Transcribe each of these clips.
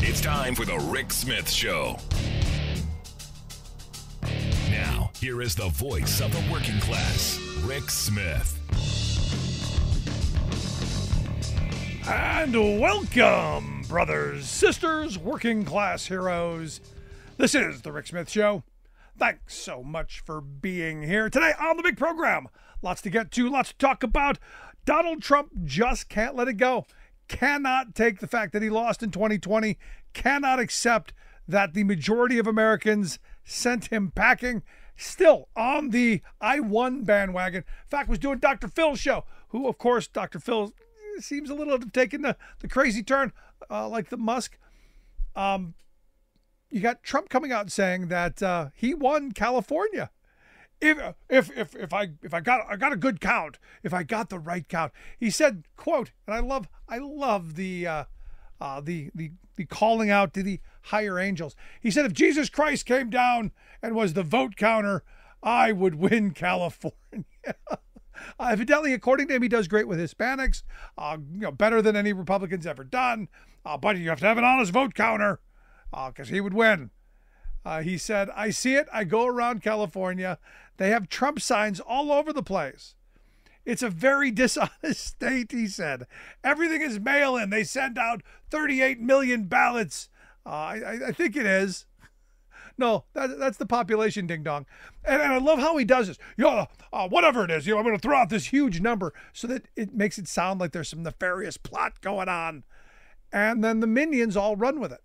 It's time for the Rick Smith Show. Now, here is the voice of the working class, Rick Smith. And welcome, brothers, sisters, working class heroes. This is the Rick Smith Show. Thanks so much for being here today on the big program. Lots to get to, lots to talk about. Donald Trump just can't let it go. Cannot take the fact that he lost in 2020. Cannot accept that the majority of Americans sent him packing. Still on the I won bandwagon. In fact, was doing Dr. Phil's show, who, of course, Dr. Phil seems a little to have taken the crazy turn, like the Musk. You got Trump coming out and saying that he won California. If I got a good count, if I got the right count, he said, quote, and I love the calling out to the higher angels. He said, if Jesus Christ came down and was the vote counter, I would win California. Evidently, according to him, he does great with Hispanics, better than any Republican's ever done. But you have to have an honest vote counter, because he would win. He said, I see it. I go around California. They have Trump signs all over the place. It's a very dishonest state, he said. Everything is mail-in. They send out 38 million ballots. I think it is. No, that's the population, ding-dong. And I love how he does this. Whatever it is, I'm going to throw out this huge number so that it makes it sound like there's some nefarious plot going on. And then the minions all run with it.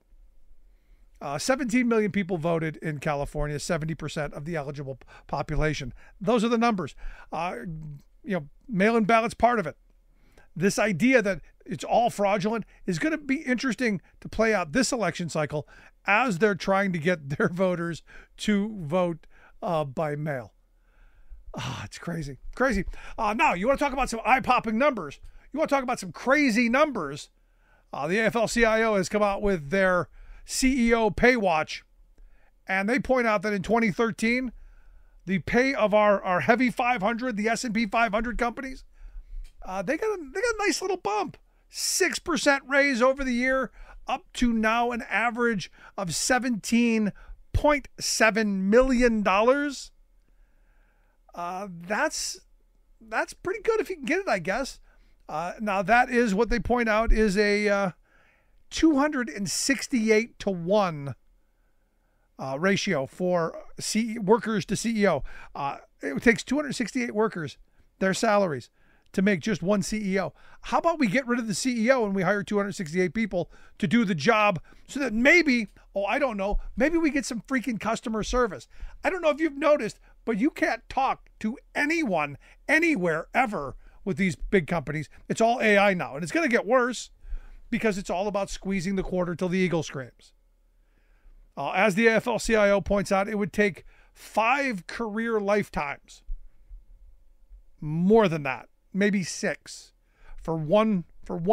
17 million people voted in California, 70% of the eligible population. Those are the numbers. Mail-in ballots part of it. This idea that it's all fraudulent is going to be interesting to play out this election cycle as they're trying to get their voters to vote by mail. It's crazy. Crazy. Now, you want to talk about some eye-popping numbers. You want to talk about some crazy numbers. The AFL-CIO has come out with their CEO pay watch, and they point out that in 2013, the pay of our heavy 500, the S&P 500 companies, they got a nice little bump, 6% raise over the year, up to now an average of $17.7 million. That's pretty good if you can get it, I guess. Now that is what they point out is a 268 to 1 ratio for workers to CEO. It takes 268 workers, their salaries, to make just one CEO. How about we get rid of the CEO and we hire 268 people to do the job so that maybe, maybe we get some freaking customer service. I don't know if you've noticed, but you can't talk to anyone, anywhere, ever with these big companies. It's all AI now, and it's going to get worse because it's all about squeezing the quarter till the eagle screams. As the AFL-CIO points out, it would take 5 career lifetimes, more than that, maybe 6, for one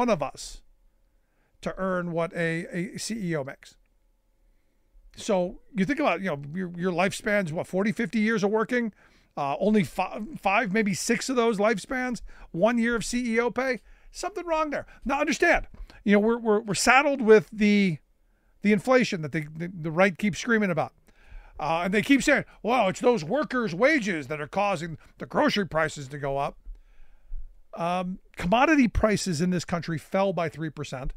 of us to earn what a CEO makes. So you think about, your lifespans, 40, 50 years of working, only 5, maybe 6 of those lifespans, 1 year of CEO pay, something wrong there. Now understand, we're saddled with the inflation that the right keeps screaming about. And they keep saying, well, it's those workers' wages that are causing the grocery prices to go up. Commodity prices in this country fell by 3%.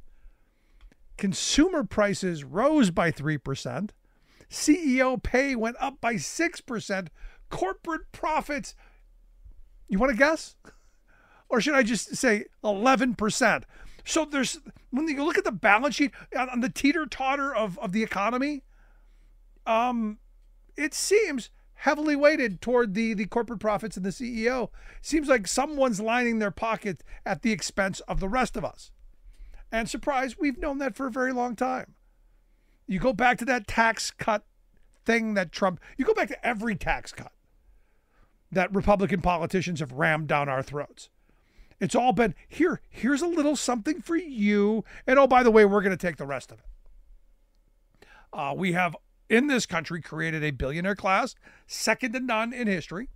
Consumer prices rose by 3%. CEO pay went up by 6%. Corporate profits, you want to guess? Or should I just say 11%? So when you look at the balance sheet on the teeter-totter of the economy, it seems heavily weighted toward the corporate profits and the CEO. Seems like someone's lining their pocket at the expense of the rest of us. And surprise, we've known that for a very long time. You go back to that tax cut thing that you go back to every tax cut that Republican politicians have rammed down our throats. It's all been, here's a little something for you. And oh, by the way, we're going to take the rest of it. We have, in this country, created a billionaire class, second to none in history.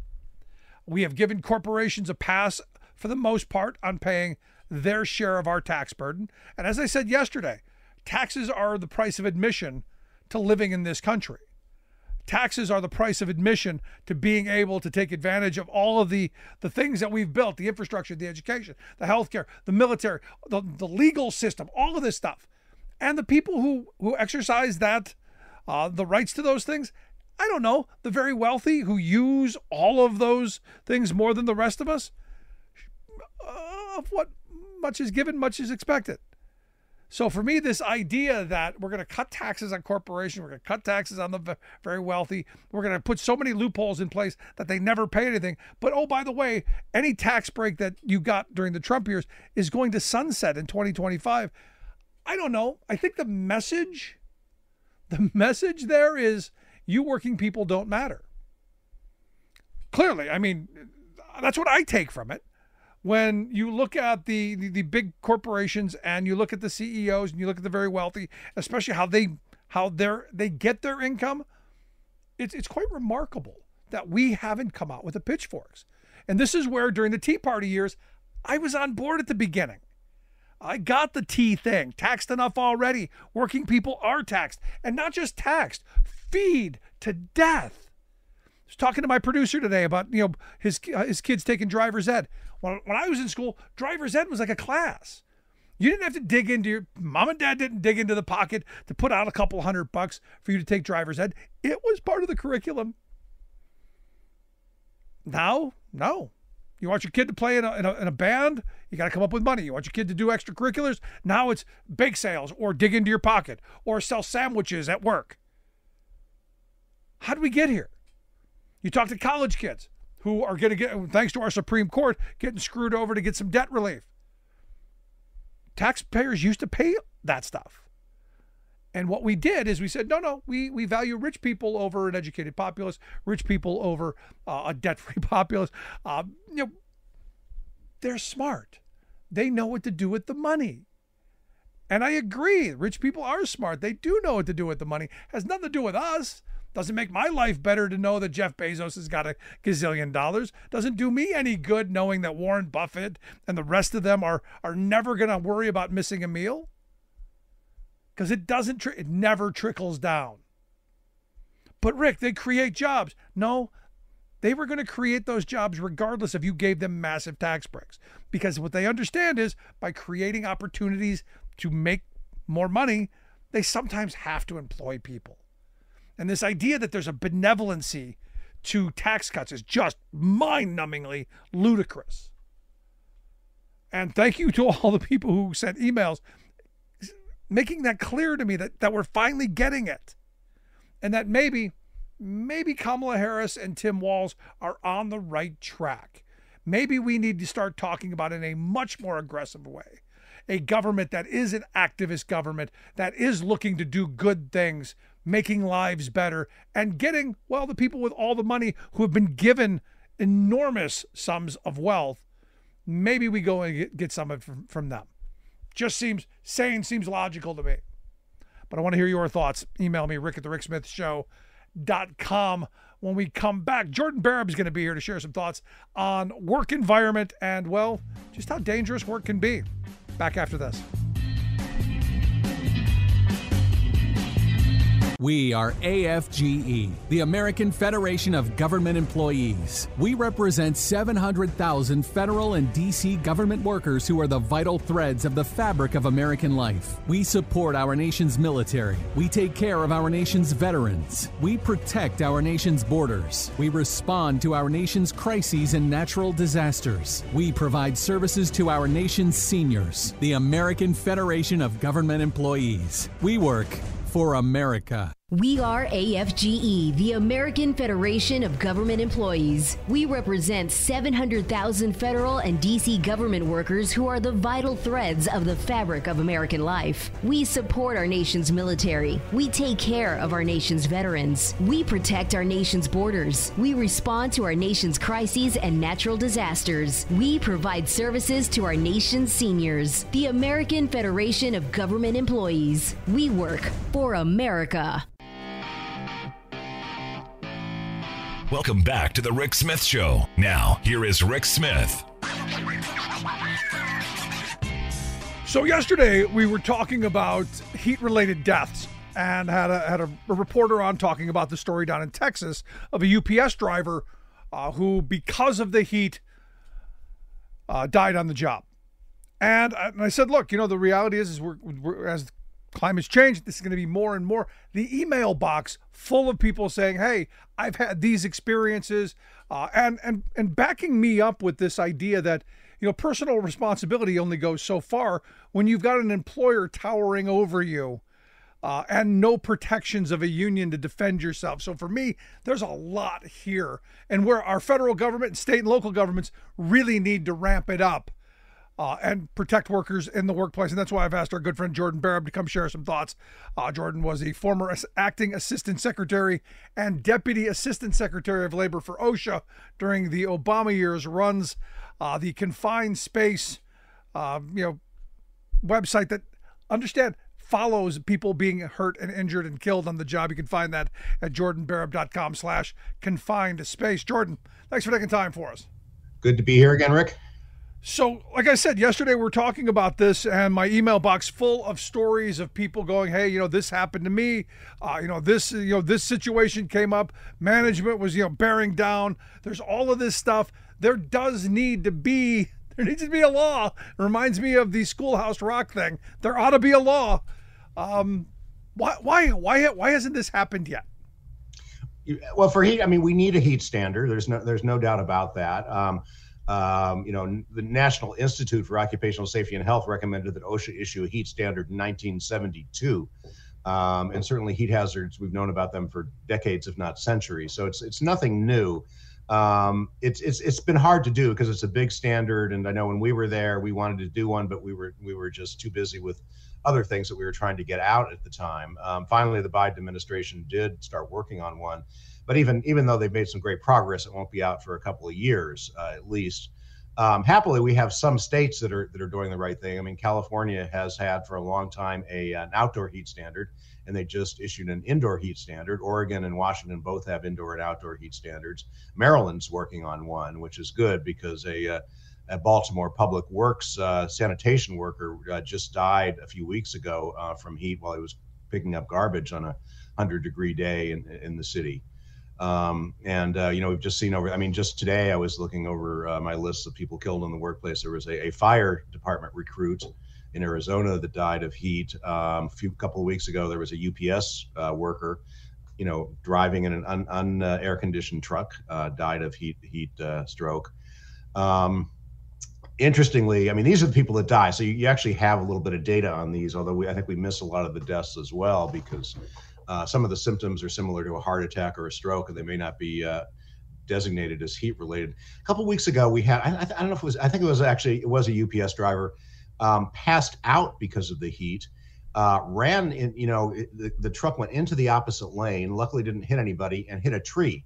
We have given corporations a pass, for the most part, on paying their share of our tax burden. And as I said yesterday, taxes are the price of admission to living in this country. Taxes are the price of admission to being able to take advantage of all of the things that we've built, the infrastructure, the education, the healthcare, the military, the legal system, all of this stuff. And the people who exercise that, the rights to those things, I don't know, the very wealthy who use all of those things more than the rest of us, of what much is given, much is expected. So for me, this idea that we're going to cut taxes on corporations, we're going to cut taxes on the very wealthy, we're going to put so many loopholes in place that they never pay anything. But oh, by the way, any tax break that you got during the Trump years is going to sunset in 2025. I don't know. I think the message there is you working people don't matter. Clearly, I mean, that's what I take from it. When you look at the big corporations and you look at the CEOs and you look at the very wealthy, especially how they get their income, it's quite remarkable that we haven't come out with the pitchforks. And this is where during the Tea Party years, I was on board at the beginning. I got the tea thing, taxed enough already. Working people are taxed, and not just taxed, feed to death. I was talking to my producer today about his kids taking driver's ed. When I was in school, driver's ed was like a class. You didn't have to dig into your mom and dad didn't dig into the pocket to put out a couple $100 for you to take driver's ed. It was part of the curriculum. Now, no. You want your kid to play in a band? You got to come up with money. You want your kid to do extracurriculars? Now it's bake sales or dig into your pocket or sell sandwiches at work. How did we get here? You talk to college kids who are going to get, thanks to our Supreme Court, getting screwed over to get some debt relief. Taxpayers used to pay that stuff. And what we did is we said, no, we value rich people over an educated populace, rich people over a debt-free populace. They're smart. They know what to do with the money. And I agree, rich people are smart. They do know what to do with the money. It has nothing to do with us. Doesn't make my life better to know that Jeff Bezos has got $1 gazillion. Doesn't do me any good knowing that Warren Buffett and the rest of them are never going to worry about missing a meal. Because it never trickles down. But Rick, they create jobs. No, they were going to create those jobs regardless if you gave them massive tax breaks. Because what they understand is by creating opportunities to make more money, they sometimes have to employ people. And this idea that there's a benevolency to tax cuts is just mind-numbingly ludicrous. And thank you to all the people who sent emails making that clear to me that we're finally getting it. And that maybe Kamala Harris and Tim Walz are on the right track. Maybe we need to start talking about it in a much more aggressive way. A government that is an activist government, that is looking to do good things, making lives better, and getting, well, the people with all the money who have been given enormous sums of wealth, maybe we go and get some of it from them. Just seems sane, seems logical to me. But I want to hear your thoughts. Email me, rick@thericksmithshow.com. When we come back, Jordan Barab is going to be here to share some thoughts on work environment and, well, just how dangerous work can be. Back after this. We are AFGE, the American Federation of Government Employees. We represent 700,000 federal and D.C. government workers who are the vital threads of the fabric of American life. We support our nation's military. We take care of our nation's veterans. We protect our nation's borders. We respond to our nation's crises and natural disasters. We provide services to our nation's seniors. The American Federation of Government Employees. We work for America. We are AFGE, the American Federation of Government Employees. We represent 700,000 federal and D.C. government workers who are the vital threads of the fabric of American life. We support our nation's military. We take care of our nation's veterans. We protect our nation's borders. We respond to our nation's crises and natural disasters. We provide services to our nation's seniors. The American Federation of Government Employees. We work for America. Welcome back to the Rick Smith Show. Now, here is Rick Smith. So yesterday we were talking about heat-related deaths and had a reporter on talking about the story down in Texas of a UPS driver who, because of the heat, died on the job. And I said, look, the reality is we're as climate's changed, this is going to be more and more. The email box full of people saying, hey, I've had these experiences, and backing me up with this idea that personal responsibility only goes so far when you've got an employer towering over you and no protections of a union to defend yourself. So for me, there's a lot here, and where our federal government and state and local governments really need to ramp it up and protect workers in the workplace. And that's why I've asked our good friend Jordan Barab to come share some thoughts. Jordan was the former acting assistant secretary and deputy assistant secretary of labor for OSHA during the Obama years, runs the confined space, website that, understand, follows people being hurt and injured and killed on the job. You can find that at jordanbarab.com/confined space. Jordan, thanks for taking time for us. Good to be here again, Rick. So, like I said, yesterday we were talking about this, and my email box full of stories of people going, hey, this happened to me. This situation came up. Management was, bearing down. There's all of this stuff. There needs to be a law. It reminds me of the Schoolhouse Rock thing. There ought to be a law. Why hasn't this happened yet? Well, for heat, we need a heat standard. There's no doubt about that. The National Institute for Occupational Safety and Health recommended that OSHA issue a heat standard in 1972. And certainly heat hazards, we've known about them for decades, if not centuries. So it's nothing new. It's been hard to do because it's a big standard. And I know when we were there, we wanted to do one, but we were just too busy with other things that we were trying to get out at the time. Finally, the Biden administration did start working on one. But even though they've made some great progress, it won't be out for a couple of years at least. Happily, we have some states that are doing the right thing. California has had for a long time an outdoor heat standard, and they just issued an indoor heat standard. Oregon and Washington both have indoor and outdoor heat standards. Maryland's working on one, which is good because a Baltimore Public Works sanitation worker just died a few weeks ago from heat while he was picking up garbage on a 100-degree day in the city. We've just seen just today I was looking over my list of people killed in the workplace. There was a fire department recruit in Arizona that died of heat. Couple of weeks ago, there was a UPS worker, driving in an air conditioned truck, died of heat stroke. Interestingly, these are the people that die. So you actually have a little bit of data on these, although I think we miss a lot of the deaths as well because some of the symptoms are similar to a heart attack or a stroke, and they may not be designated as heat related. A couple of weeks ago, we had, I don't know if it was, I think it was a UPS driver, passed out because of the heat, ran in, the truck went into the opposite lane, luckily didn't hit anybody, and hit a tree.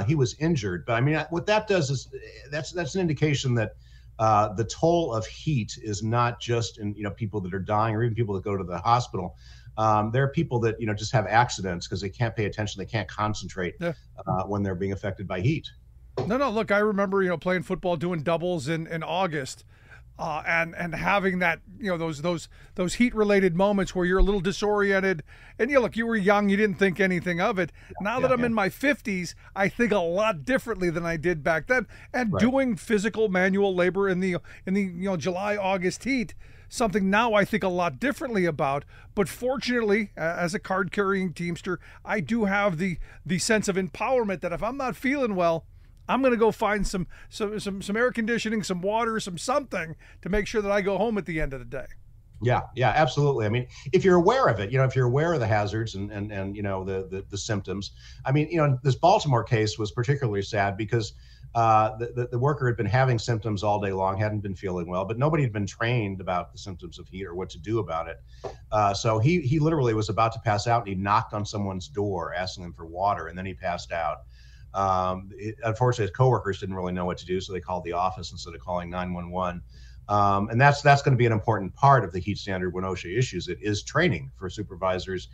He was injured. But what that does is that's an indication that the toll of heat is not just in, people that are dying or even people that go to the hospital. There are people that, just have accidents because they can't pay attention. They can't concentrate when they're being affected by heat. No, look, I remember, playing football, doing doubles in August, and having that, those heat related moments where you're a little disoriented, and you were young, you didn't think anything of it. Now that I'm in my 50s, I think a lot differently than I did back then. And doing physical manual labor in the July, August heat, something now I think a lot differently about. But fortunately, as a card carrying Teamster, I do have the sense of empowerment that if I'm not feeling well, I'm going to go find some air conditioning, some water, something to make sure that I go home at the end of the day. Yeah, absolutely. If you're aware of it, if you're aware of the hazards and the symptoms, this Baltimore case was particularly sad because the worker had been having symptoms all day long, hadn't been feeling well, but nobody had been trained about the symptoms of heat or what to do about it. So he literally was about to pass out, and he knocked on someone's door asking them for water, and then he passed out. Unfortunately, his coworkers didn't really know what to do, so they called the office instead of calling 911. And that's going to be an important part of the heat standard when OSHA issues it, is training for supervisors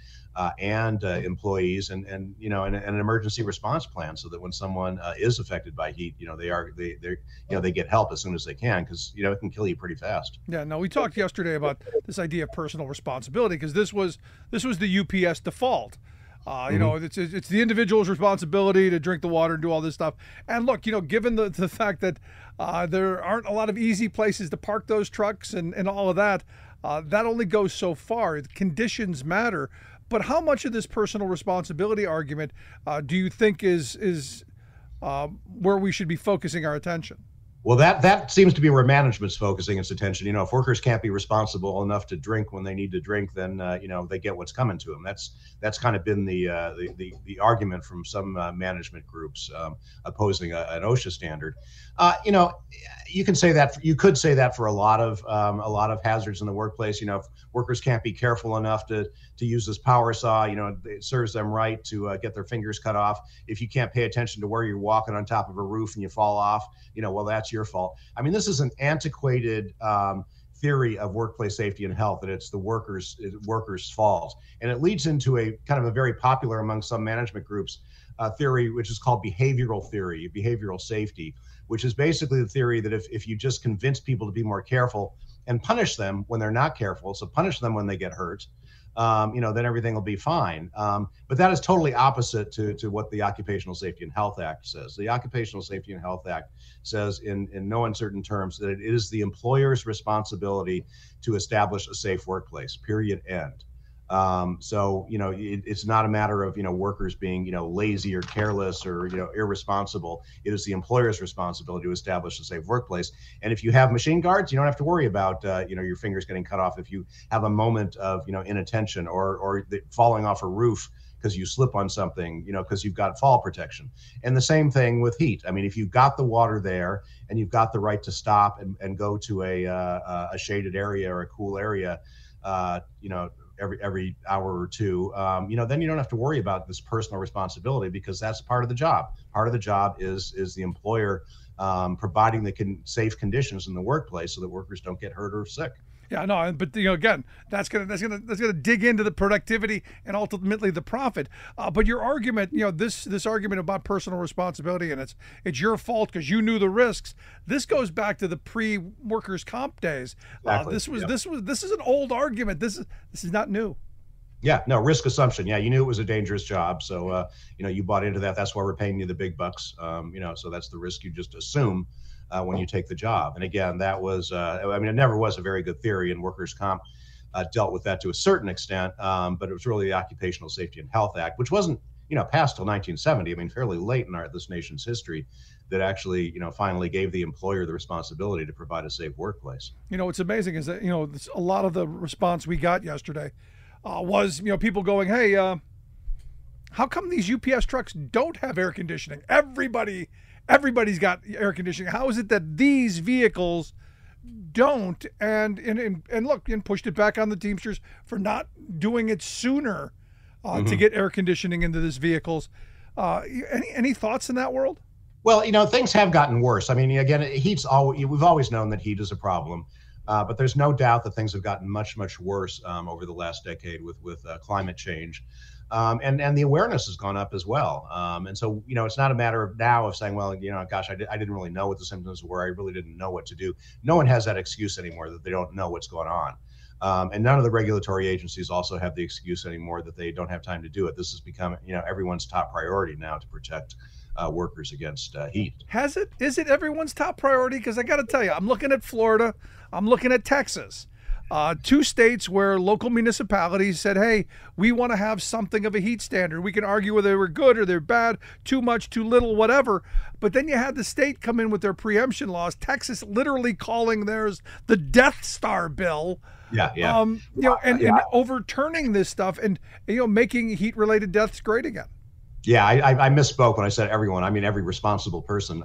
and employees, and an emergency response plan, so that when someone is affected by heat, they get help as soon as they can, because it can kill you pretty fast. Yeah, no, we talked yesterday about this idea of personal responsibility, because this was the UPS default. It's the individual's responsibility to drink the water and do all this stuff. And look, given the fact that there aren't a lot of easy places to park those trucks and all of that, that only goes so far. Conditions matter. But how much of this personal responsibility argument do you think is where we should be focusing our attention? Well, that seems to be where management's focusing its attention. If workers can't be responsible enough to drink when they need to drink, then they get what's coming to them. That's kind of been the argument from some management groups opposing an OSHA standard. You could say that for a lot of hazards in the workplace. If workers can't be careful enough to use this power saw, it serves them right to get their fingers cut off. If you can't pay attention to where you're walking on top of a roof and you fall off, well, that's your fault. I mean, this is an antiquated theory of workplace safety and health, that it's the workers' fault, and it leads into a kind of a very popular among some management groups theory, which is called behavioral safety, which is basically the theory that if you just convince people to be more careful and punish them when they're not careful, so punish them when they get hurt, then everything will be fine. But that is totally opposite to what the Occupational Safety and Health Act says. The Occupational Safety and Health Act says in no uncertain terms that it is the employer's responsibility to establish a safe workplace, period, end. It's not a matter of, workers being, lazy or careless or, irresponsible. It is the employer's responsibility to establish a safe workplace. And if you have machine guards, you don't have to worry about, your fingers getting cut off if you have a moment of, inattention or falling off a roof because you slip on something, because you've got fall protection. And the same thing with heat. I mean, if you've got the water there and you've got the right to stop and go to a shaded area or a cool area, every hour or two, then you don't have to worry about this personal responsibility, because that's part of the job. Part of the job is the employer providing the safe conditions in the workplace so that workers don't get hurt or sick. Yeah, no, but again, that's gonna dig into the productivity and ultimately the profit. But your argument, this argument about personal responsibility and it's your fault because you knew the risks. This goes back to the pre-workers' comp days. Exactly. This is an old argument. This is not new. Yeah, no, risk assumption. Yeah, you knew it was a dangerous job, so you bought into that. That's why we're paying you the big bucks. So that's the risk you just assume when you take the job. And again, that was, it never was a very good theory, and workers' comp dealt with that to a certain extent, but it was really the Occupational Safety and Health Act, which wasn't, passed till 1970. I mean, fairly late in this nation's history, that actually, finally gave the employer the responsibility to provide a safe workplace. What's amazing is that, a lot of the response we got yesterday was, people going, hey, how come these UPS trucks don't have air conditioning? Everybody's got air conditioning. How is it that these vehicles don't? And look, and pushed it back on the Teamsters for not doing it sooner to get air conditioning into these vehicles. Any thoughts in that world? Well, things have gotten worse. I mean, again, we've always known that heat is a problem, but there's no doubt that things have gotten much, much worse over the last decade with climate change. And the awareness has gone up as well. And so, it's not a matter of now of saying, well, gosh, I didn't really know what the symptoms were. I really didn't know what to do. No one has that excuse anymore that they don't know what's going on. And none of the regulatory agencies also have the excuse anymore that they don't have time to do it. This has become, everyone's top priority now to protect workers against heat. Is it everyone's top priority? Because I got to tell you, I'm looking at Florida, I'm looking at Texas. Two states where local municipalities said, hey, we want to have something of a heat standard. We can argue whether they were good or they're bad, too much, too little, whatever. But then you had the state come in with their preemption laws, Texas literally calling theirs the Death Star bill. Yeah. And overturning this stuff and, making heat-related deaths great again. Yeah, I misspoke when I said everyone. I mean, every responsible person.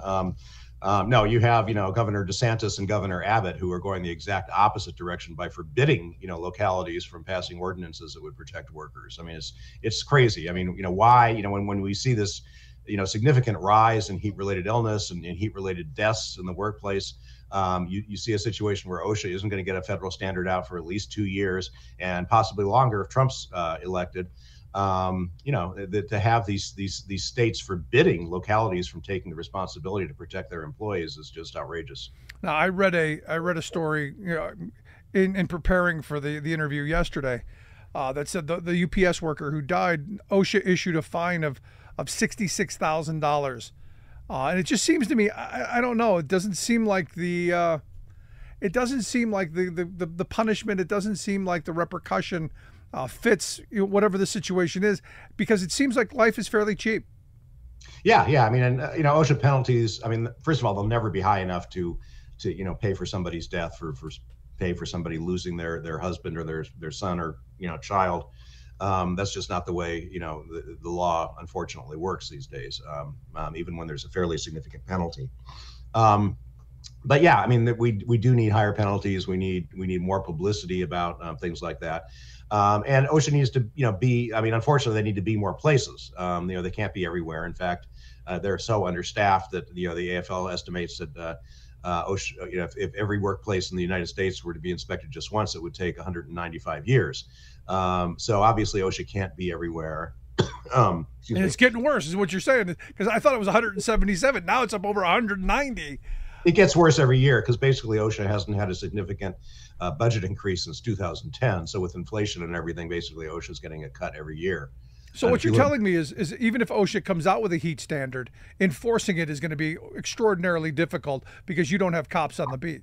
No, you have, Governor DeSantis and Governor Abbott who are going the exact opposite direction by forbidding, localities from passing ordinances that would protect workers. I mean, it's crazy. I mean, why, when we see this, significant rise in heat-related illness and heat-related deaths in the workplace, You see a situation where OSHA isn't going to get a federal standard out for at least 2 years and possibly longer if Trump's elected. To have these states forbidding localities from taking the responsibility to protect their employees is just outrageous. Now, I read a story, in preparing for the interview yesterday, that said the UPS worker who died, OSHA issued a fine of $66,000, and it just seems to me, I don't know, it doesn't seem like the punishment, it doesn't seem like the repercussion fits whatever the situation is, because it seems like life is fairly cheap. Yeah. I mean, and OSHA penalties, I mean, first of all, they'll never be high enough to pay for somebody's death, for pay for somebody losing their husband or their son or child. That's just not the way the law unfortunately works these days, even when there's a fairly significant penalty. But yeah, I mean, we do need higher penalties. We need more publicity about things like that. And OSHA needs to unfortunately they need to be more places. They can't be everywhere. In fact, they're so understaffed that the AFL estimates that OSHA, if every workplace in the United States were to be inspected just once, it would take 195 years. So obviously OSHA can't be everywhere. And it's getting worse, is what you're saying, because I thought it was 177. Now it's up over 190. It gets worse every year because basically OSHA hasn't had a significant budget increase since 2010. So with inflation and everything, basically OSHA is getting a cut every year. So what you're telling me is even if OSHA comes out with a heat standard, enforcing it is going to be extraordinarily difficult because you don't have cops on the beat.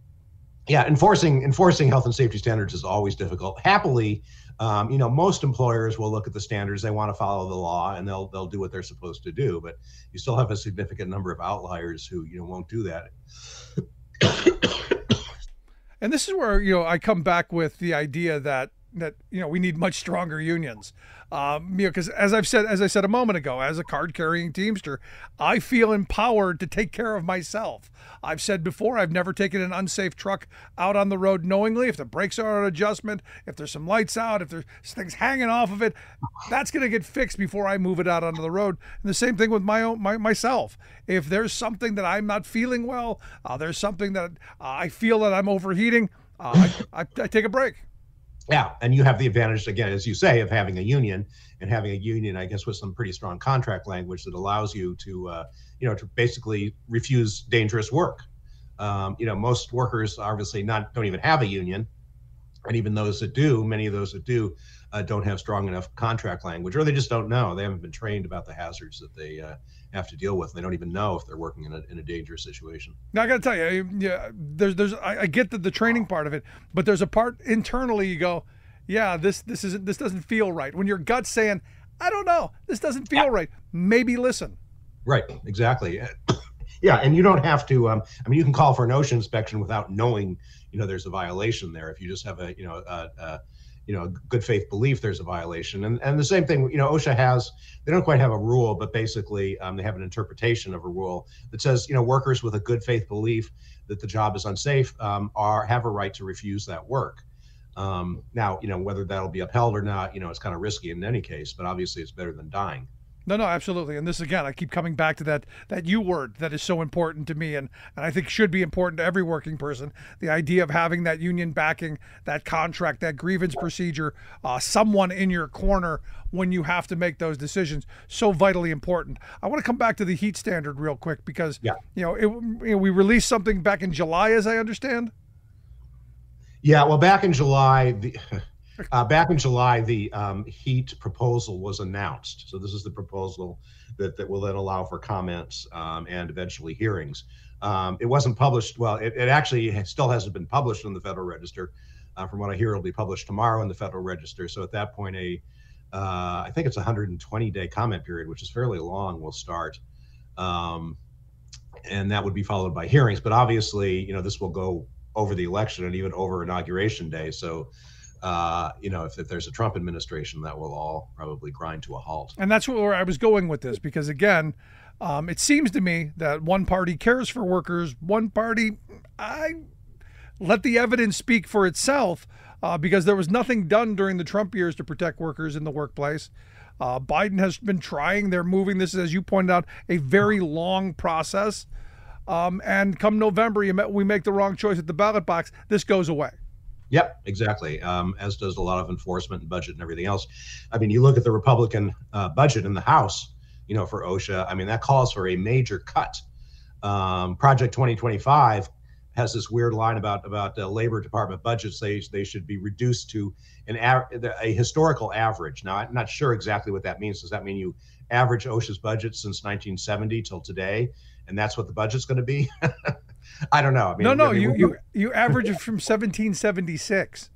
Yeah, enforcing health and safety standards is always difficult. Happily, most employers will look at the standards. They want to follow the law, and they'll do what they're supposed to do. But you still have a significant number of outliers who won't do that. And this is where I come back with the idea that we need much stronger unions. Because as I said a moment ago, as a card-carrying Teamster, I feel empowered to take care of myself. I've said before, I've never taken an unsafe truck out on the road knowingly. If the brakes are on adjustment, if there's some lights out, if there's things hanging off of it, that's going to get fixed before I move it out onto the road. And the same thing with myself. If there's something that I'm not feeling well, there's something that I feel that I'm overheating, I take a break. Yeah, and you have the advantage, again, as you say, of having a union, and having a union, I guess, with some pretty strong contract language that allows you to, to basically refuse dangerous work. Most workers obviously don't even have a union, and even those that do, many of those that do, don't have strong enough contract language, or they just don't know. They haven't been trained about the hazards that they have to deal with. They don't even know if they're working in a dangerous situation. Now, I got to tell you, I get the training part of it, but there's a part internally you go, yeah, this doesn't feel right. When your gut's saying, I don't know, this doesn't feel right. Maybe listen. Right, exactly. Yeah, and you don't have to. You can call for an OSHA inspection without knowing, there's a violation there. If you just have a good faith belief there's a violation. And the same thing, OSHA they don't quite have a rule, but basically they have an interpretation of a rule that says, workers with a good faith belief that the job is unsafe have a right to refuse that work. Now, whether that'll be upheld or not, it's kind of risky in any case, but obviously it's better than dying. No, absolutely. And this, again, I keep coming back to that U word that is so important to me and I think should be important to every working person. The idea of having that union backing, that contract, that grievance procedure, someone in your corner when you have to make those decisions, so vitally important. I want to come back to the heat standard real quick because, we released something back in July, as I understand. Yeah, well, back in July, the heat proposal was announced. So this is the proposal that will then allow for comments and eventually hearings. It wasn't published. Well, it actually still hasn't been published in the Federal Register. From what I hear, it'll be published tomorrow in the Federal Register. So at that point, I think it's a 120-day comment period, which is fairly long, will start. And that would be followed by hearings. But obviously, this will go over the election and even over Inauguration Day. So if there's a Trump administration, that will all probably grind to a halt. And that's where I was going with this, because again, it seems to me that one party cares for workers, one party, let the evidence speak for itself, because there was nothing done during the Trump years to protect workers in the workplace. Biden has been trying. They're moving. This is, as you pointed out, a very long process. and come November, we make the wrong choice at the ballot box, this goes away. Yep, exactly. As does a lot of enforcement and budget and everything else. I mean, you look at the Republican budget in the House, for OSHA. I mean, that calls for a major cut. Project 2025 has this weird line about Labor Department budgets. They should be reduced to a historical average. Now, I'm not sure exactly what that means. Does that mean you average OSHA's budget since 1970 till today, and that's what the budget's going to be? I don't know. I mean, you average it from 1776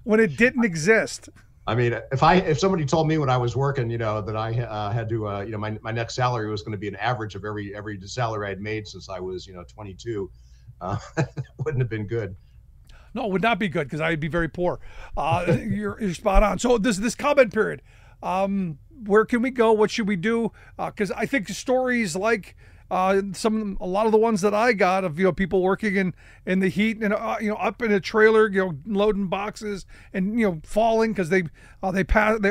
when it didn't exist. I mean, if somebody told me when I was working, that I had to, my next salary was going to be an average of every salary I'd made since I was, 22, wouldn't have been good. No, it would not be good because I'd be very poor. You're spot on. So this comment period, where can we go? What should we do? Because I think stories like a lot of the ones that I got of people working in the heat and up in a trailer, loading boxes and falling because they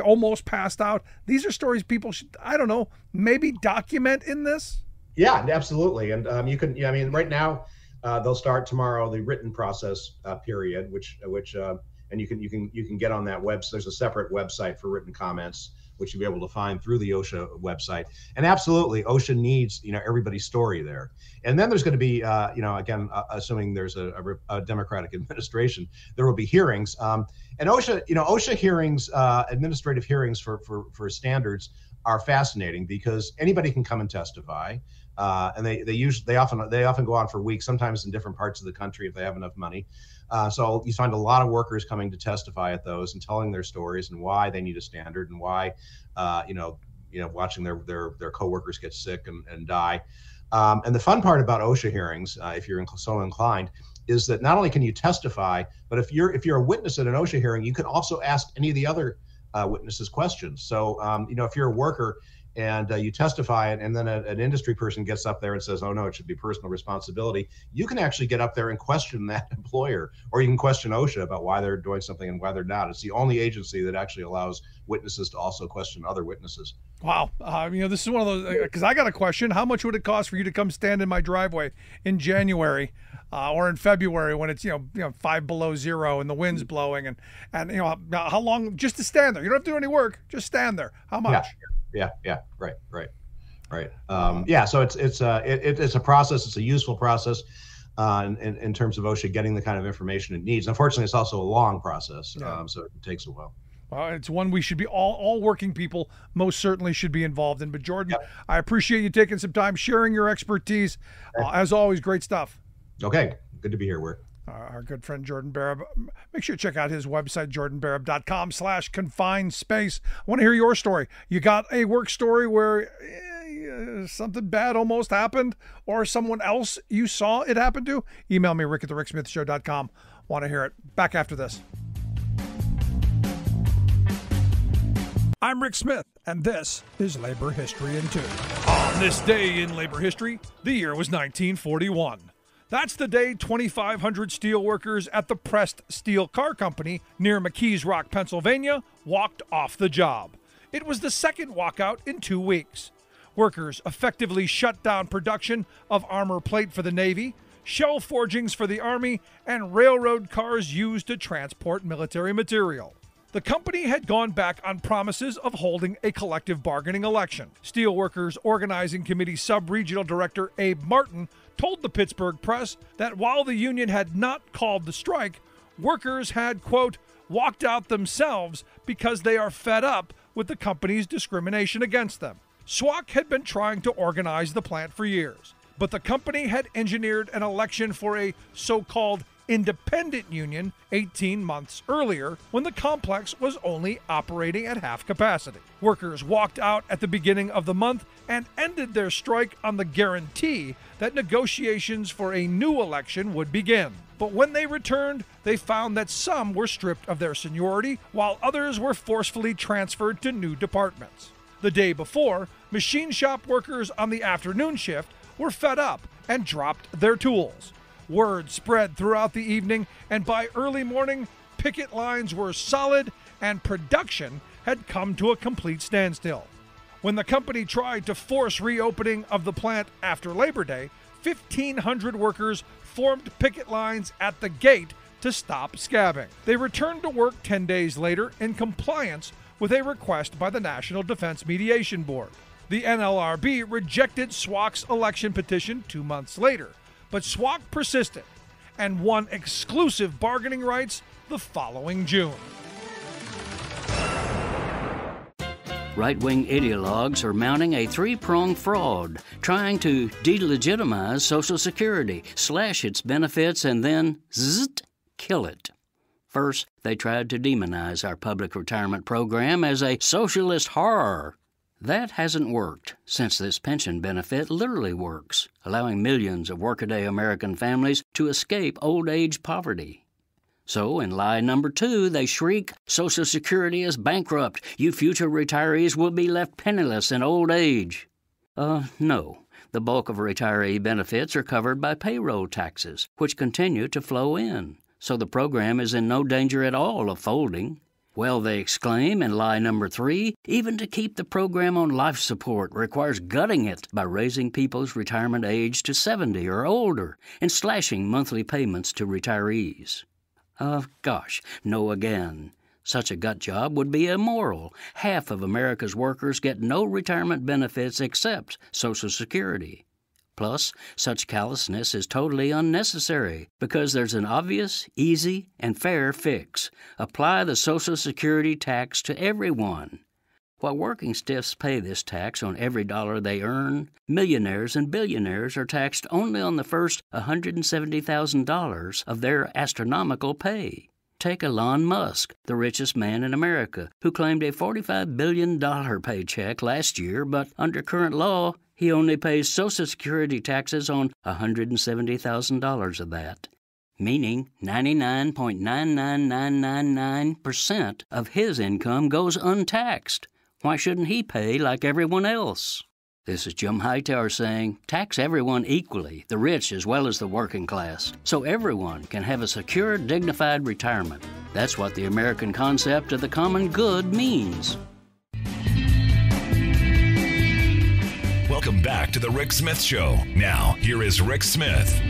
almost passed out. These are stories people should, I don't know, maybe document in this. Yeah, absolutely. And right now they'll start tomorrow the written process period, which and you can get on that website. There's a separate website for written comments, which you'll be able to find through the OSHA website. And absolutely, OSHA needs, everybody's story there. And then there's going to be, again, assuming there's a Democratic administration, there will be hearings. And OSHA hearings, administrative hearings for standards are fascinating because anybody can come and testify. And they often go on for weeks, sometimes in different parts of the country if they have enough money. So you find a lot of workers coming to testify at those and telling their stories and why they need a standard and why, watching their coworkers get sick and die. And the fun part about OSHA hearings, if you're so inclined, is that not only can you testify, but if you're a witness at an OSHA hearing, you can also ask any of the other witnesses questions. So, if you're a worker and you testify and then an industry person gets up there and says, oh no, it should be personal responsibility, you can actually get up there and question that employer, or you can question OSHA about why they're doing something and why they're not. It's the only agency that actually allows witnesses to also question other witnesses. Wow. This is one of those, because I got a question. How much would it cost for you to come stand in my driveway in January or in February when it's, 5 below zero and the wind's blowing and how long just to stand there? You don't have to do any work, just stand there. How much? Yeah. Right. So it's a process. It's a useful process in terms of OSHA getting the kind of information it needs. Unfortunately, it's also a long process, so it takes a while. It's one we should be all working people most certainly should be involved in. But Jordan, I appreciate you taking some time, sharing your expertise. As always, great stuff. Okay, good to be here, Wick. Our good friend Jordan Barab. Make sure to check out his website, jordanbarab.com/confined space. I want to hear your story. You got a work story where something bad almost happened, or someone else you saw it happen to? Email me, rick@thericksmithshow.com. Want to hear it. Back after this. I'm Rick Smith, and this is Labor History in 2. On this day in labor history, the year was 1941. That's the day 2,500 steel workers at the Pressed Steel Car Company near McKees Rock, Pennsylvania, walked off the job. It was the second walkout in 2 weeks. Workers effectively shut down production of armor plate for the Navy, shell forgings for the Army, and railroad cars used to transport military material. The company had gone back on promises of holding a collective bargaining election. Steelworkers Organizing Committee Sub-Regional Director Abe Martin told the Pittsburgh Press that while the union had not called the strike, workers had, quote, walked out themselves because they are fed up with the company's discrimination against them. SWAC had been trying to organize the plant for years, but the company had engineered an election for a so-called independent union 18 months earlier when the complex was only operating at half capacity. Workers walked out at the beginning of the month and ended their strike on the guarantee that negotiations for a new election would begin. But when they returned, they found that some were stripped of their seniority while others were forcefully transferred to new departments. The day before, machine shop workers on the afternoon shift were fed up and dropped their tools. Word spread throughout the evening, and by early morning, picket lines were solid and production had come to a complete standstill. When the company tried to force reopening of the plant after Labor Day, 1,500 workers formed picket lines at the gate to stop scabbing. They returned to work 10 days later in compliance with a request by the National Defense Mediation Board. The NLRB rejected SWAC's election petition 2 months later, but SWAC persisted and won exclusive bargaining rights the following June. Right-wing ideologues are mounting a three-pronged fraud, trying to delegitimize Social Security, slash its benefits, and then kill it. First, they tried to demonize our public retirement program as a socialist horror. That hasn't worked, since this pension benefit literally works, allowing millions of workaday American families to escape old age poverty. So, in lie number 2, they shriek, Social Security is bankrupt. You future retirees will be left penniless in old age. No. The bulk of retiree benefits are covered by payroll taxes, which continue to flow in. So the program is in no danger at all of folding. Well, they exclaim in lie number 3, even to keep the program on life support requires gutting it by raising people's retirement age to 70 or older and slashing monthly payments to retirees. Gosh, no again. Such a gut job would be immoral. Half of America's workers get no retirement benefits except Social Security. Plus, such callousness is totally unnecessary because there's an obvious, easy, and fair fix. Apply the Social Security tax to everyone. While working stiffs pay this tax on every dollar they earn, millionaires and billionaires are taxed only on the first $170,000 of their astronomical pay. Take Elon Musk, the richest man in America, who claimed a $45 billion paycheck last year, but under current law, he only pays Social Security taxes on $170,000 of that, meaning 99.99999% of his income goes untaxed. Why shouldn't he pay like everyone else? This is Jim Hightower saying, tax everyone equally, the rich as well as the working class, so everyone can have a secure, dignified retirement. That's what the American concept of the common good means. Welcome back to the Rick Smith Show. Now, here is Rick Smith.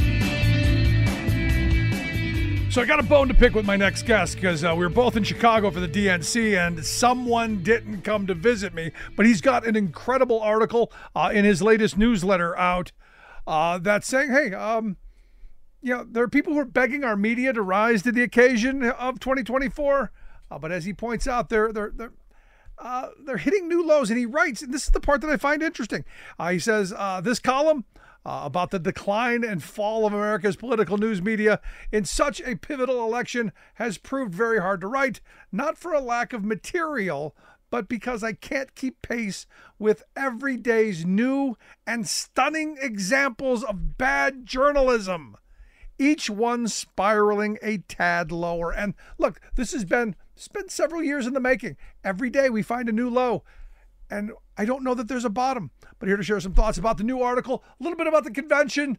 So I got a bone to pick with my next guest because we were both in Chicago for the DNC and someone didn't come to visit me, but he's got an incredible article in his latest newsletter out that's saying, hey, there are people who are begging our media to rise to the occasion of 2024, but as he points out, they're hitting new lows, and he writes, and this is the part that I find interesting. He says, this column about the decline and fall of America's political news media in such a pivotal election has proved very hard to write, not for a lack of material, but because I can't keep pace with every day's new and stunning examples of bad journalism, each one spiraling a tad lower. And look, it's been several years in the making. Every day we find a new low. And I don't know that there's a bottom, but here to share some thoughts about the new article, a little bit about the convention,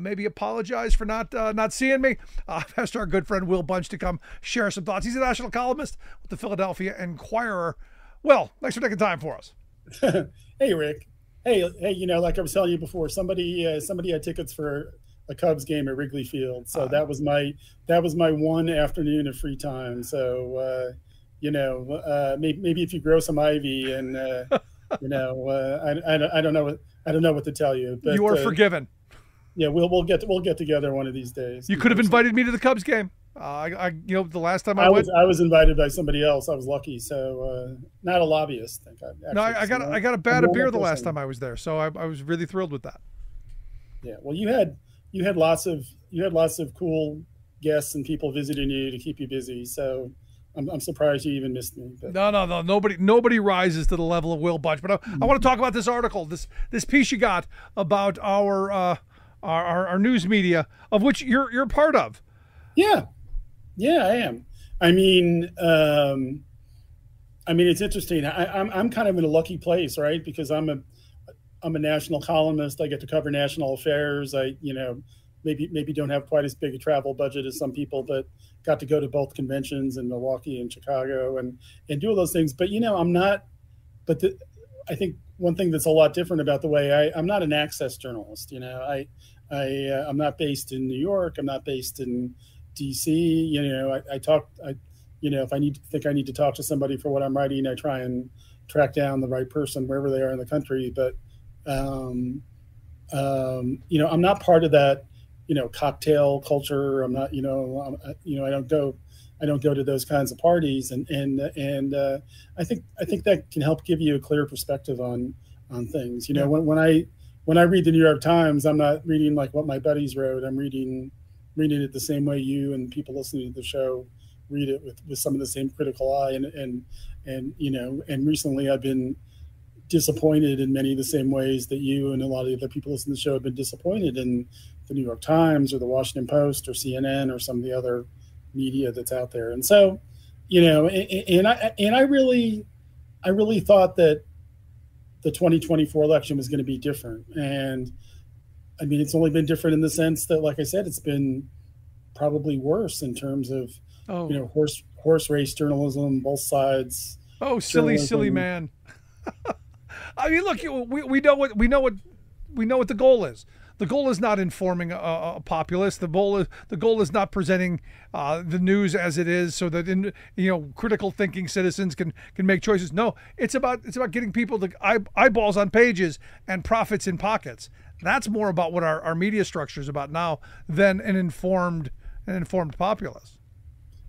maybe apologize for not seeing me. I've asked our good friend Will Bunch to come share some thoughts. He's a national columnist with the Philadelphia Inquirer. Will, thanks for taking time for us. Hey, Rick. Hey, like I was telling you before, somebody had tickets for a Cubs game at Wrigley Field, so that was my one afternoon of free time. So. Maybe if you grow some ivy and, I don't know what to tell you. But, you are forgiven. Yeah, we'll get together one of these days. You could have invited me to the Cubs game. The last time I was invited by somebody else. I was lucky, so not a lobbyist. I got a bad beer the last time I was there, so I was really thrilled with that. Yeah, well, you had lots of cool guests and people visiting you to keep you busy, so. I'm surprised you even missed me. But. No. Nobody rises to the level of Will Bunch. But I want to talk about this article, this piece you got about our news media, of which you're part of. Yeah, I am. I mean, it's interesting. I'm kind of in a lucky place, right? Because I'm a national columnist. I get to cover national affairs. Maybe don't have quite as big a travel budget as some people, but got to go to both conventions in Milwaukee and Chicago and do all those things. But I'm not. But I think one thing that's a lot different about the way I'm not an access journalist. I'm not based in New York. I'm not based in DC. If I think I need to talk to somebody for what I'm writing, I try and track down the right person wherever they are in the country. But, I'm not part of that, cocktail culture. I'm not, I don't go to those kinds of parties. And I think that can help give you a clear perspective on things. When I read the New York Times, I'm not reading like what my buddies wrote. I'm reading it the same way you and people listening to the show read it, with some of the same critical eye. And recently I've been disappointed in many of the same ways that you and a lot of the other people listening to the show have been disappointed in the New York Times or the Washington Post or CNN or some of the other media that's out there. And so, I really thought that the 2024 election was going to be different. And I mean, it's only been different in the sense that, like I said, it's been probably worse in terms of, horse race journalism, both sides. Oh, silly man. I mean, look, we know what the goal is. The goal is not informing a populace. The goal is not presenting the news as it is, so that critical thinking citizens can make choices. No, it's about getting people to eyeballs on pages and profits in pockets. That's more about what our media structure is about now than an informed populace.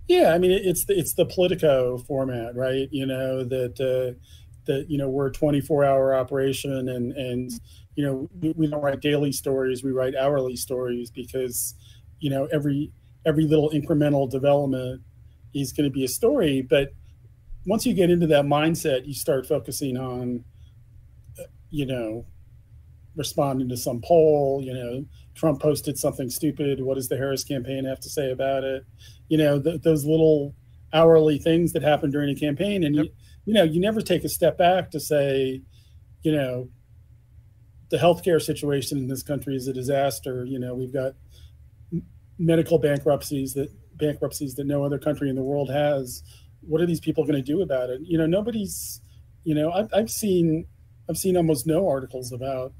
Yeah, I mean, it's the Politico format, right? That we're a 24-hour operation, and we don't write daily stories, we write hourly stories, because every little incremental development is going to be a story. But once you get into that mindset, you start focusing on responding to some poll. Trump posted something stupid, what does the Harris campaign have to say about it? Those little hourly things that happen during a campaign. And you never take a step back to say, the healthcare situation in this country is a disaster. We've got medical bankruptcies that no other country in the world has. What are these people going to do about it? Nobody's, I've seen almost no articles about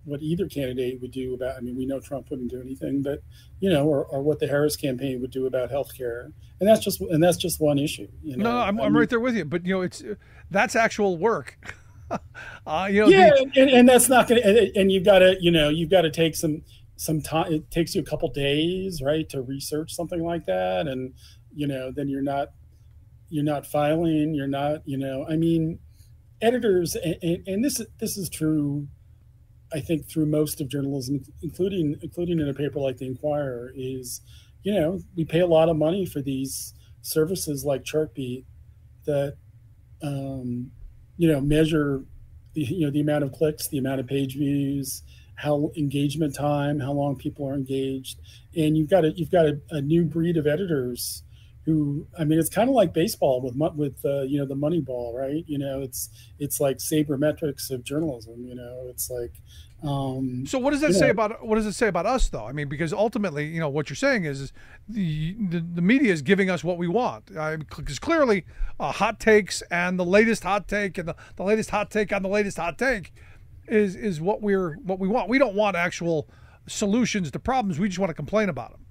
what either candidate would do about, I mean, we know Trump wouldn't do anything, but, or what the Harris campaign would do about healthcare. And that's just one issue. No, I'm right there with you, but that's actual work. And that's not going to, and you've got to take some time. It takes you a couple days, right, to research something like that. And, then you're not filing, I mean, editors, and this is true, I think, through most of journalism, including in a paper like the Inquirer, is, we pay a lot of money for these services like Chartbeat that, measure the amount of clicks, the amount of page views, how engagement time, how long people are engaged. And you've got a new breed of editors who, I mean, it's kind of like baseball with the money ball, right? It's like sabermetrics of journalism. It's like. So what does that say about us, though? I mean, because ultimately, what you're saying is the media is giving us what we want. Because clearly, hot takes and the latest hot take and the latest hot take on the latest hot take is what we want. We don't want actual solutions to problems. We just want to complain about them.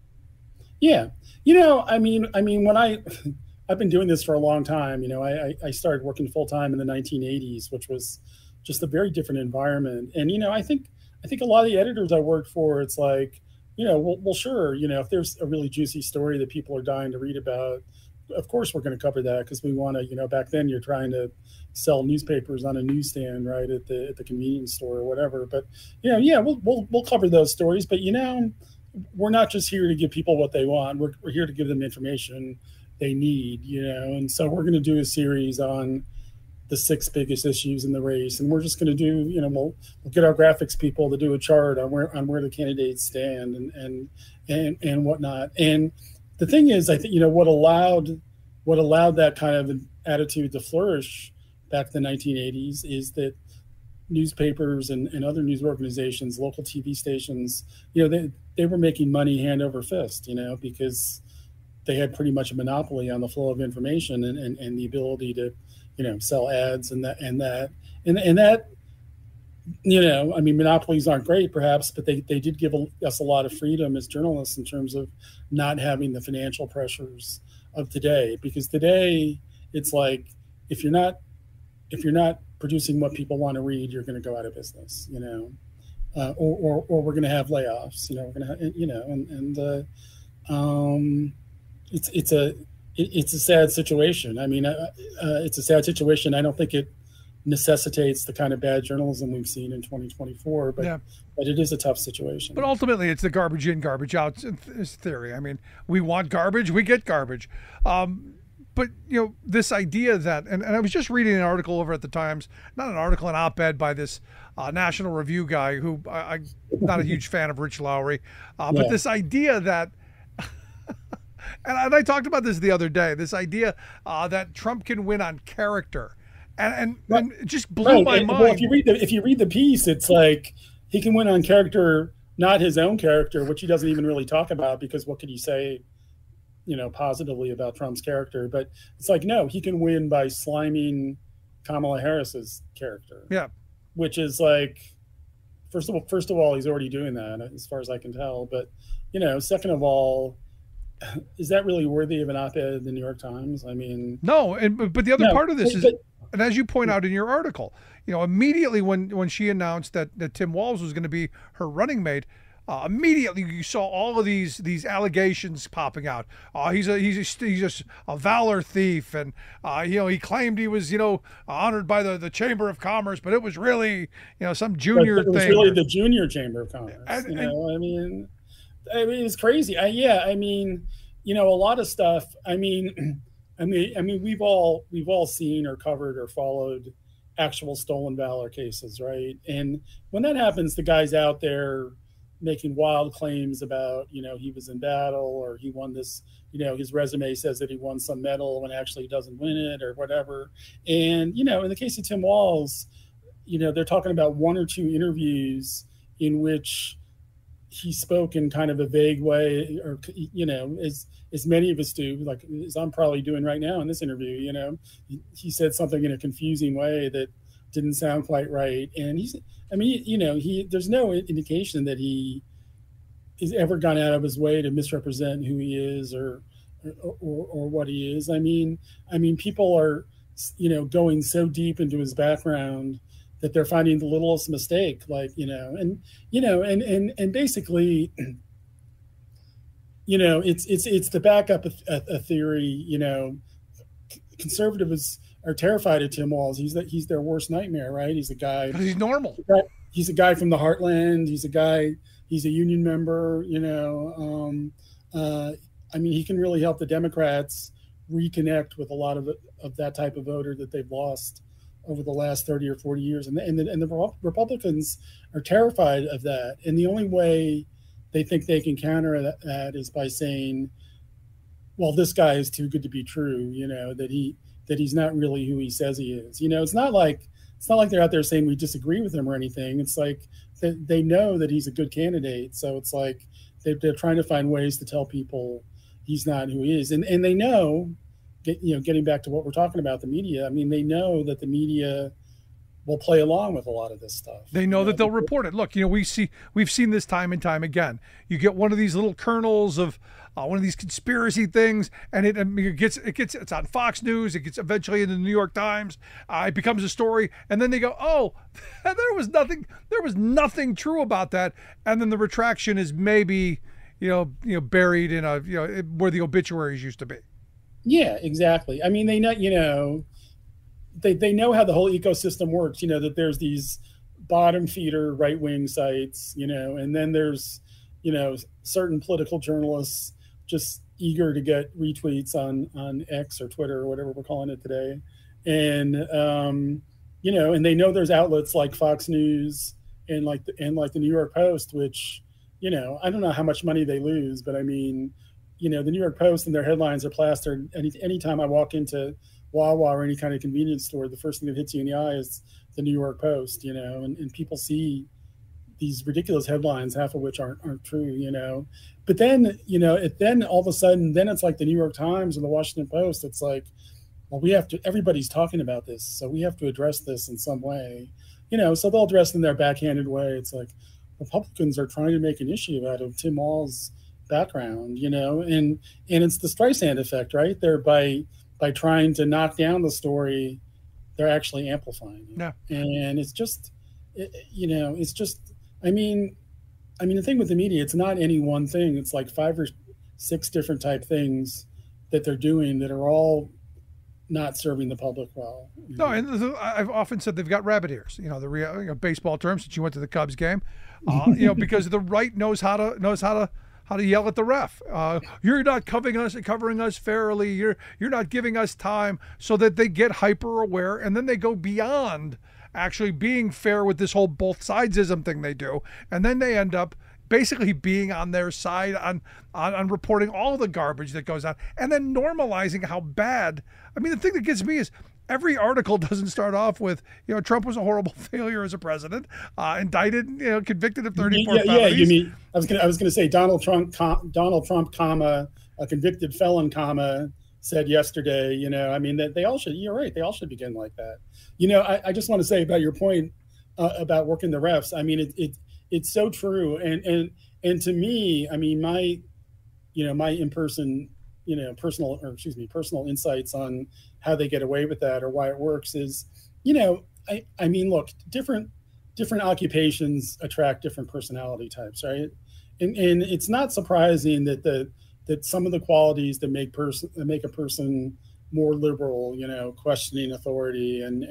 Yeah. I mean, when I've been doing this for a long time, I started working full time in the 1980s, which was just a very different environment. And, I think a lot of the editors I worked for, it's like, well, sure. If there's a really juicy story that people are dying to read about, of course we're going to cover that, because we want to, back then you're trying to sell newspapers on a newsstand, right, at the convenience store or whatever. But, we'll cover those stories. But, we're not just here to give people what they want. We're here to give them information they need, and so we're going to do a series on the 6 biggest issues in the race, and we're just going to do, we'll get our graphics people to do a chart on where the candidates stand and whatnot. And the thing is, I think, what allowed that kind of attitude to flourish back in the 1980s is that newspapers and other news organizations, local TV stations, they were making money hand over fist, because they had pretty much a monopoly on the flow of information and the ability to sell ads and that. I mean, monopolies aren't great, perhaps, but they did give us a lot of freedom as journalists in terms of not having the financial pressures of today. Because today, it's like if you're not producing what people want to read, you're going to go out of business, or we're going to have layoffs. We're going to have, it's a sad situation. I mean, it's a sad situation. I don't think it necessitates the kind of bad journalism we've seen in 2024, but it is a tough situation. But ultimately, it's the garbage in, garbage out theory. I mean, we want garbage, we get garbage. But, this idea that, and I was just reading an article over at the Times, not an article, an op-ed by this National Review guy who I'm not a huge fan of, Rich Lowry, but this idea that, and I talked about this the other day, this idea that Trump can win on character. And it just blew my mind. Well, if you read the piece, it's like he can win on character, not his own character, which he doesn't even really talk about, because what could he say, positively about Trump's character? But it's like, no, he can win by sliming Kamala Harris's character. Yeah, which is like, first of all, he's already doing that, as far as I can tell. But second of all, is that really worthy of an op-ed in the New York Times? I mean, no. But the other part of this is. And as you point out in your article, immediately when she announced that Tim Walz was going to be her running mate, immediately you saw all of these allegations popping out. He's a valor thief, and he claimed he was honored by the Chamber of Commerce, but it was really some junior thing. It was really the Junior Chamber of Commerce. I mean, it's crazy. A lot of stuff. I mean, we've all seen or covered or followed actual stolen valor cases, right? And when that happens, the guy's out there making wild claims about, he was in battle, or he won this, his resume says that he won some medal when actually he doesn't win it, or whatever. And, in the case of Tim Walz, they're talking about one or two interviews in which he spoke in kind of a vague way, or, as many of us do, like as I'm probably doing right now in this interview. He said something in a confusing way that didn't sound quite right. And there's no indication that he has ever gone out of his way to misrepresent who he is or what he is. I mean, people are, going so deep into his background that they're finding the littlest mistake, and basically, it's to back up a theory. Conservatives are terrified of Tim Walz. He's their worst nightmare, right? He's a guy. But he's normal. He's a guy from the heartland. He's a union member. He can really help the Democrats reconnect with a lot of that type of voter that they've lost over the last 30 or 40 years. And the Republicans are terrified of that. And the only way they think they can counter that is by saying, well, this guy is too good to be true, that he's not really who he says he is. It's not like they're out there saying we disagree with him or anything. It's like they know that he's a good candidate. So it's like they're trying to find ways to tell people he's not who he is. And they know, getting back to what we're talking about, the media, they know that the media will play along with a lot of this stuff. They know that they'll report it. Look, we've seen this time and time again. You get one of these little kernels of one of these conspiracy things, and it's on Fox News. It gets eventually in the New York Times. It becomes a story, and then they go, "Oh, there was nothing true about that," and then the retraction is maybe buried in where the obituaries used to be. Yeah, exactly. They know, they know how the whole ecosystem works, that there's these bottom feeder right-wing sites, and then there's, certain political journalists just eager to get retweets on X or Twitter or whatever we're calling it today. And, and they know there's outlets like Fox News and like the New York Post, which, I don't know how much money they lose, but the New York Post and their headlines are plastered. Anytime I walk into Wawa or any kind of convenience store, the first thing that hits you in the eye is the New York Post, and people see these ridiculous headlines, half of which aren't true, But then, then all of a sudden, then it's like the New York Times and the Washington Post. It's like, well, we have to, everybody's talking about this, so we have to address this in some way, so they'll address it in their backhanded way. It's like Republicans are trying to make an issue out of Tim Walz's background, and it's the Streisand effect, right? They're by trying to knock down the story, they're actually amplifying it. Yeah. And it's just, it's just, I mean, the thing with the media, it's not any one thing. It's like 5 or 6 different type things that they're doing that are all not serving the public well. No, and I've often said they've got rabbit ears. The baseball term, since you went to the Cubs game, because the right knows how to yell at the ref. You're not covering us fairly. You're not giving us time, so that they get hyper aware, and then they go beyond actually being fair with this whole both sidesism thing they do, and then they end up basically being on their side on reporting all the garbage that goes on, and then normalizing how bad. I mean, the thing that gets me is every article doesn't start off with, Trump was a horrible failure as a president, indicted, convicted of 34 felonies. Yeah, you mean, I was going to say Donald Trump, comma, a convicted felon, comma, said yesterday, I mean, that they all should, you're right, they all should begin like that. I just want to say about your point about working the refs. I mean, it's so true. And to me, I mean, my in-person, personal insights on how they get away with that or why it works is, I mean, look, different occupations attract different personality types, right? And it's not surprising that some of the qualities that make a person more liberal, questioning authority and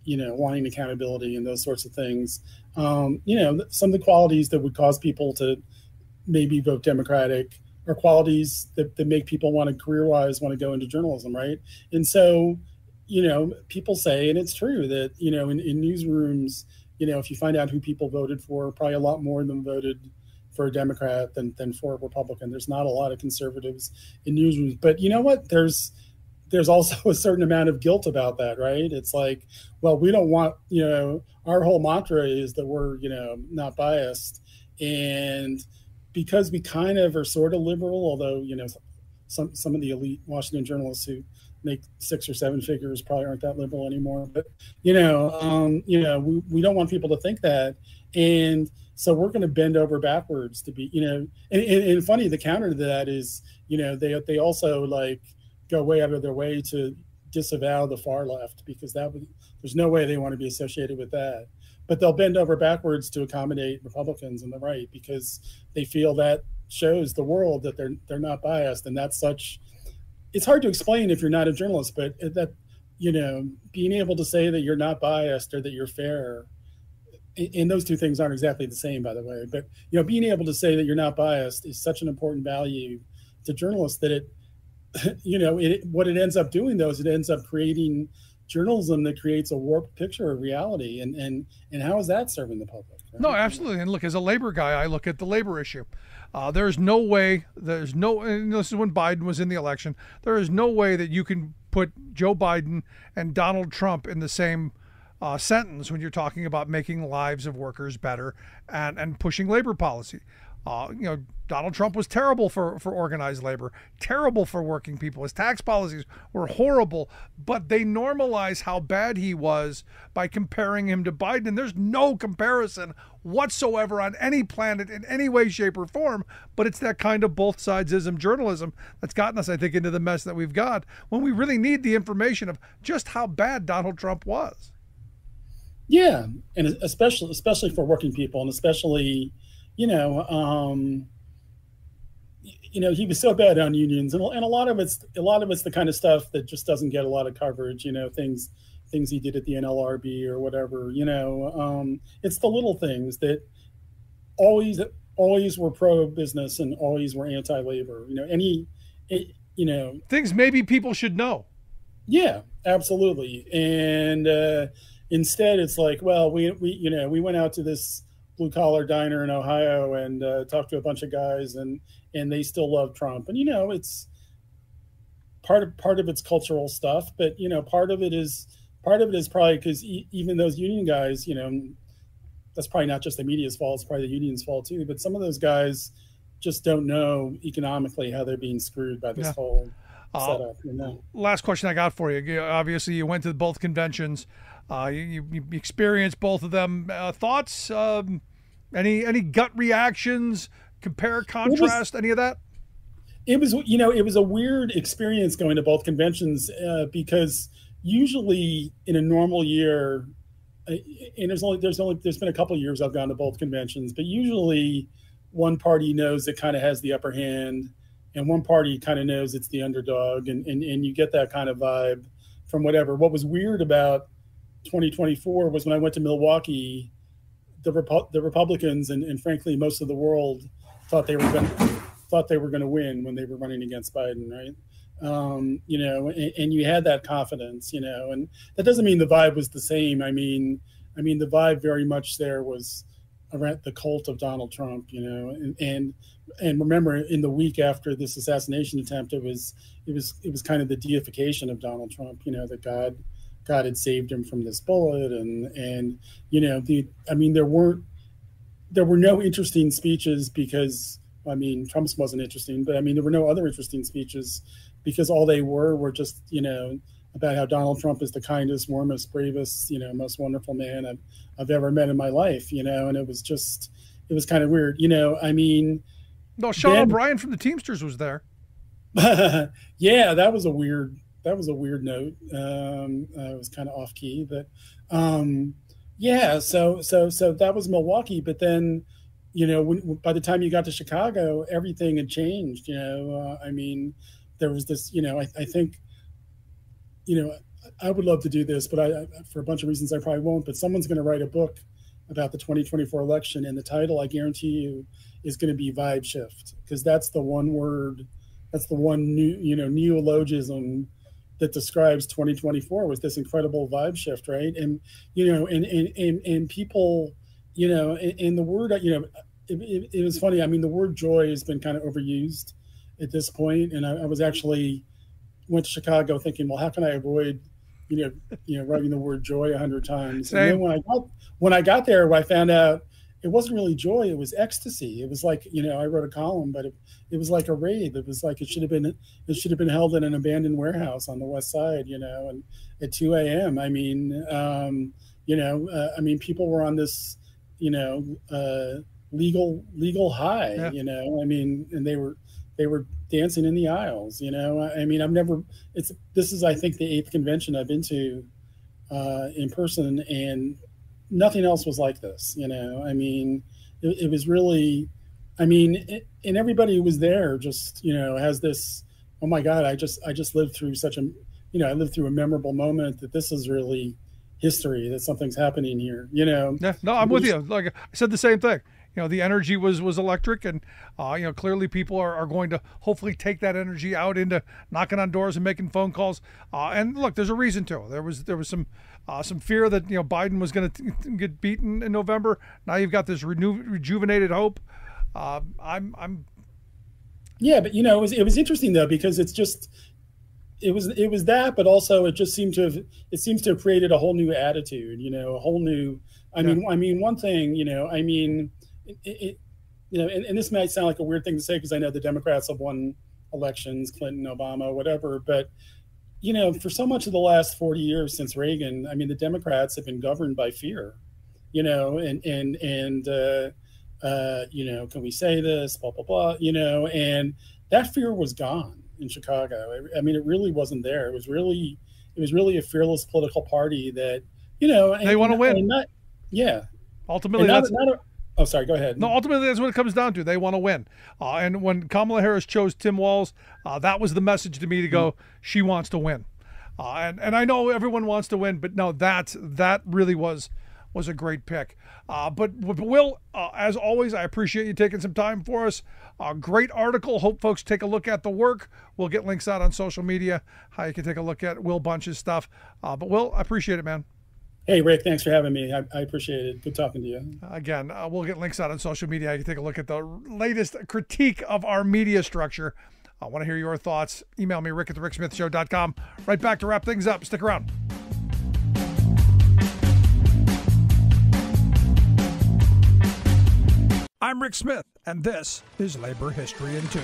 wanting accountability and those sorts of things, some of the qualities that would cause people to maybe vote Democratic are qualities that make people want to career-wise want to go into journalism, right? And so, people say, and it's true, that, in newsrooms, if you find out who people voted for, probably a lot more of them voted for a Democrat than for a Republican. There's not a lot of conservatives in newsrooms. But you know what? There's also a certain amount of guilt about that, right? It's like, well, we don't want, our whole mantra is that we're, not biased. And because we kind of are sort of liberal, although, some of the elite Washington journalists who make 6 or 7 figures probably aren't that liberal anymore. But, we don't want people to think that. And so we're going to bend over backwards to be, and funny, the counter to that is, they also like go way out of their way to disavow the far left, because there's no way they want to be associated with that. But they'll bend over backwards to accommodate Republicans and the right, because they feel that shows the world that they're not biased. And that's it's hard to explain if you're not a journalist, but that, being able to say that you're not biased or that you're fair, and those two things aren't exactly the same, by the way, but, being able to say that you're not biased is such an important value to journalists that what it ends up doing, though, is it ends up creating journalism that creates a warped picture of reality. And how is that serving the public? Right? No, absolutely. And look, as a labor guy, I look at the labor issue. There's no way, and this is when Biden was in the election, there is no way that you can put Joe Biden and Donald Trump in the same sentence when you're talking about making lives of workers better and pushing labor policy. Donald Trump was terrible for organized labor, terrible for working people. His tax policies were horrible, but they normalize how bad he was by comparing him to Biden. And there's no comparison whatsoever on any planet in any way, shape, or form. But it's that kind of both sidesism journalism that's gotten us, I think, into the mess that we've got, when we really need the information of just how bad Donald Trump was. Yeah, and especially for working people, and especially, he was so bad on unions, and a lot of it's the kind of stuff that just doesn't get a lot of coverage. Things he did at the NLRB or whatever. It's the little things that always were pro-business and always were anti-labor. Things maybe people should know. Yeah, absolutely. And instead, it's like, well, we went out to this blue-collar diner in Ohio and talked to a bunch of guys, and they still love Trump. And it's part of it's cultural stuff, but part of it is probably because even those union guys, that's probably not just the media's fault; it's probably the union's fault too. But some of those guys just don't know economically how they're being screwed by this whole setup. You know? Last question I got for you. Obviously, you went to both conventions. You experienced both of them. Thoughts? Any gut reactions? Compare, contrast, any of that? It was, it was a weird experience going to both conventions because usually in a normal year, and there's been a couple of years I've gone to both conventions, but usually one party knows it kind of has the upper hand, and one party kind of knows it's the underdog, and you get that kind of vibe from whatever. What was weird about 2024 was when I went to Milwaukee, the Republicans and frankly most of the world thought they were going to win when they were running against Biden, right? And you had that confidence, and that doesn't mean the vibe was the same. I mean, the vibe very much there was around the cult of Donald Trump, and remember in the week after this assassination attempt, it was kind of the deification of Donald Trump, that God had saved him from this bullet, and there were no interesting speeches because Trump's wasn't interesting, but there were no other interesting speeches because all they were just, about how Donald Trump is the kindest, warmest, bravest, most wonderful man I've ever met in my life, and it was kind of weird, No, Sean O'Brien from the Teamsters was there. Yeah, that was a weird note. It was kind of off key, but yeah. So that was Milwaukee, but then, by the time you got to Chicago, everything had changed. There was this. I think, I would love to do this, but I for a bunch of reasons I probably won't. But someone's going to write a book about the 2024 election, and the title, I guarantee you, is going to be vibe shift, because that's the one word. That's the one neologism that describes 2024 was this incredible vibe shift, right? And and people, and the word, it was funny. The word joy has been kind of overused at this point, and I was actually went to Chicago thinking, well, how can I avoid, writing the word joy 100 times? Same. And then when I got there, I found out it wasn't really joy. It was ecstasy. It was like, I wrote a column, but it was like a rave. It was like it should have been held in an abandoned warehouse on the West Side, and at 2 a.m. People were on this, legal high, yeah. And they were dancing in the aisles, this is, I think, the 8th convention I've been to in person, and nothing else was like this, it was really, and everybody who was there just, has this, oh my God, I just lived through I lived through a memorable moment, that this is really history, that something's happening here, Yeah, no, I'm with you. Like I said, the same thing. The energy was electric, and clearly people are going to hopefully take that energy out into knocking on doors and making phone calls. And look, there's a reason to. There was some fear that Biden was going to get beaten in November. Now you've got this rejuvenated hope. Yeah, but it was interesting though, because it's just it was that, but also it just seems to have created a whole new attitude. A whole new. One thing. And this might sound like a weird thing to say, because I know the Democrats have won elections, Clinton, Obama, whatever. But, for so much of the last 40 years since Reagan, the Democrats have been governed by fear, and can we say this, blah, blah, blah, and that fear was gone in Chicago. It really wasn't there. It was really a fearless political party that, they want to win. Yeah. Ultimately, oh, sorry, go ahead. No, ultimately, that's what it comes down to. They want to win. And when Kamala Harris chose Tim Walz, that was the message to me to go, she wants to win. And I know everyone wants to win, but no, that really was a great pick. But Will, as always, I appreciate you taking some time for us. Great article. Hope folks take a look at the work. We'll get links out on social media, how you can take a look at Will Bunch's stuff. But Will, I appreciate it, man. Hey, Rick, thanks for having me. I appreciate it. Good talking to you. Again, we'll get links out on social media. You can take a look at the latest critique of our media structure. I want to hear your thoughts. Email me, rick@thericksmithshow.com. Right back to wrap things up. Stick around. I'm Rick Smith, and this is Labor History in 2.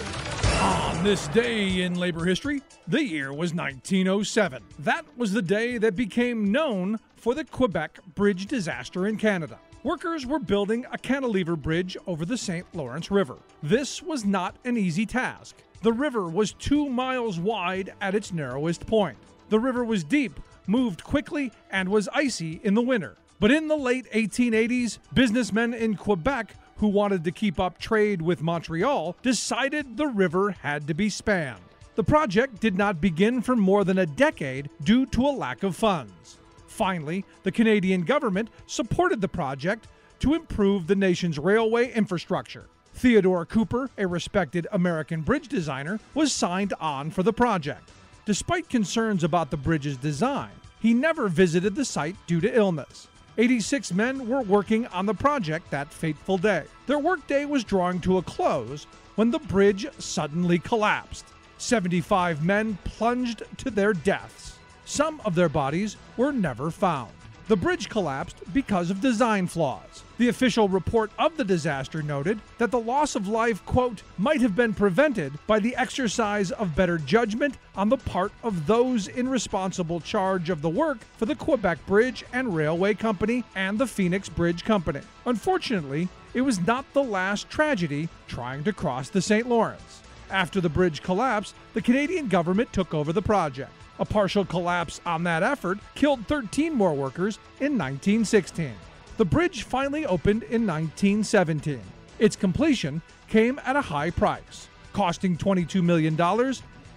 On this day in labor history, the year was 1907. That was the day that became known for the Quebec Bridge disaster in Canada. Workers were building a cantilever bridge over the St. Lawrence River. This was not an easy task. The river was 2 miles wide at its narrowest point. The river was deep, moved quickly, and was icy in the winter. But in the late 1880s, businessmen in Quebec who wanted to keep up trade with Montreal decided the river had to be spanned. The project did not begin for more than a decade due to a lack of funds. Finally, the Canadian government supported the project to improve the nation's railway infrastructure. Theodore Cooper, a respected American bridge designer, was signed on for the project. Despite concerns about the bridge's design, he never visited the site due to illness. 86 men were working on the project that fateful day. Their workday was drawing to a close when the bridge suddenly collapsed. 75 men plunged to their deaths. Some of their bodies were never found. The bridge collapsed because of design flaws. The official report of the disaster noted that the loss of life, quote, might have been prevented by the exercise of better judgment on the part of those in responsible charge of the work for the Quebec Bridge and Railway Company and the Phoenix Bridge Company. Unfortunately, it was not the last tragedy trying to cross the St. Lawrence. After the bridge collapsed, the Canadian government took over the project. A partial collapse on that effort killed 13 more workers in 1916. The bridge finally opened in 1917. Its completion came at a high price, costing $22 million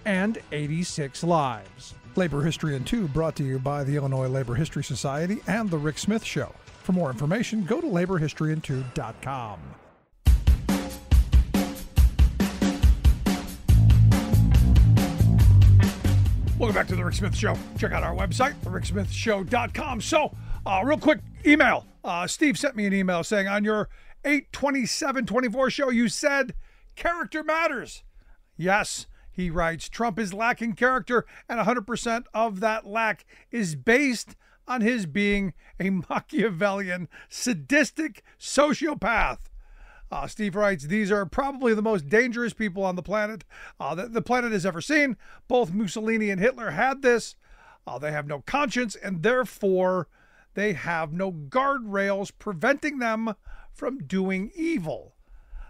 and 86 lives. Labor History in 2 brought to you by the Illinois Labor History Society and The Rick Smith Show. For more information, go to laborhistoryin2.com. Welcome back to The Rick Smith Show. Check out our website, thericksmithshow.com. So, real quick email. Steve sent me an email saying on your 8/27/24 show, you said character matters. Yes, he writes, Trump is lacking character, and 100% of that lack is based on his being a Machiavellian, sadistic sociopath. Steve writes, these are probably the most dangerous people on the planet that the planet has ever seen. Both Mussolini and Hitler had this. They have no conscience, and therefore they have no guardrails preventing them from doing evil.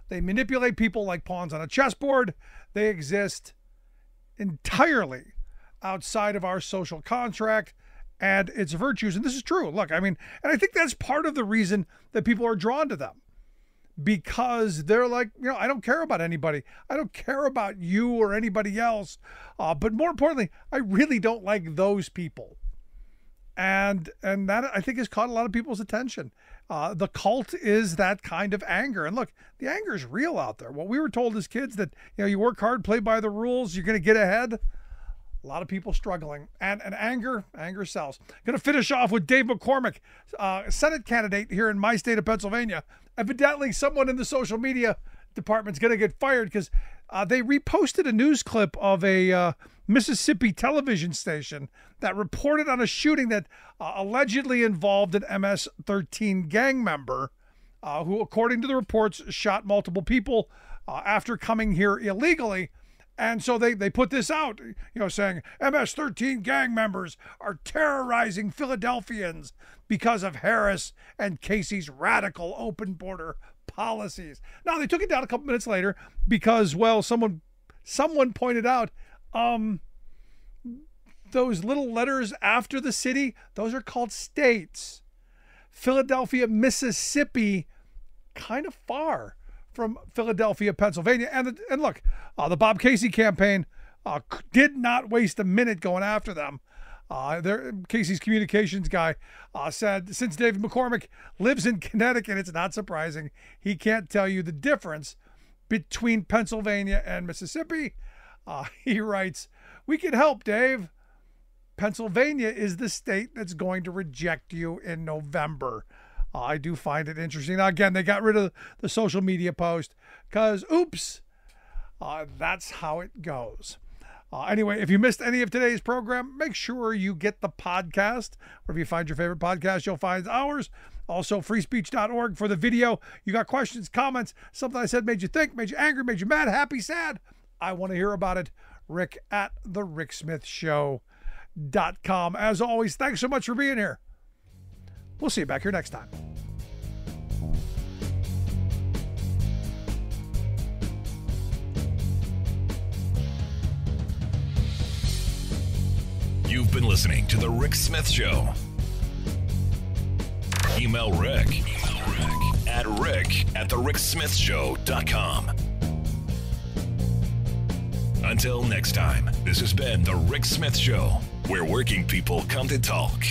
They manipulate people like pawns on a chessboard. They exist entirely outside of our social contract and its virtues. And this is true. Look, I mean, and I think that's part of the reason that people are drawn to them. Because they're like, I don't care about anybody. I don't care about you or anybody else. But more importantly, I really don't like those people. And that, I think, has caught a lot of people's attention. The cult is that kind of anger. And look, the anger is real out there. What we were told as kids that, you work hard, play by the rules, you're going to get ahead. A lot of people struggling. And anger sells. Going to finish off with Dave McCormick, Senate candidate here in my state of Pennsylvania. Evidently, someone in the social media department's going to get fired because they reposted a news clip of a Mississippi television station that reported on a shooting that allegedly involved an MS-13 gang member who, according to the reports, shot multiple people after coming here illegally. And so they put this out, saying MS-13 gang members are terrorizing Philadelphians because of Harris and Casey's radical open border policies. Now, they took it down a couple minutes later because, well, someone pointed out those little letters after the city, those are called states. Philadelphia, Mississippi, kind of far from Philadelphia, Pennsylvania. And look, the Bob Casey campaign did not waste a minute going after them. Casey's communications guy said, since David McCormick lives in Connecticut, it's not surprising he can't tell you the difference between Pennsylvania and Mississippi. He writes, we can help, Dave. Pennsylvania is the state that's going to reject you in November. I do find it interesting. Now, again, they got rid of the social media post because, oops, that's how it goes. Anyway, if you missed any of today's program, make sure you get the podcast. Wherever you find your favorite podcast, you'll find ours. Also, freespeech.org for the video. You got questions, comments, something I said made you think, made you angry, made you mad, happy, sad. I want to hear about it. Rick at thericksmithshow.com. As always, thanks so much for being here. We'll see you back here next time. You've been listening to The Rick Smith Show. Email Rick at rick@thericksmithshow.com. Until next time, this has been The Rick Smith Show, where working people come to talk.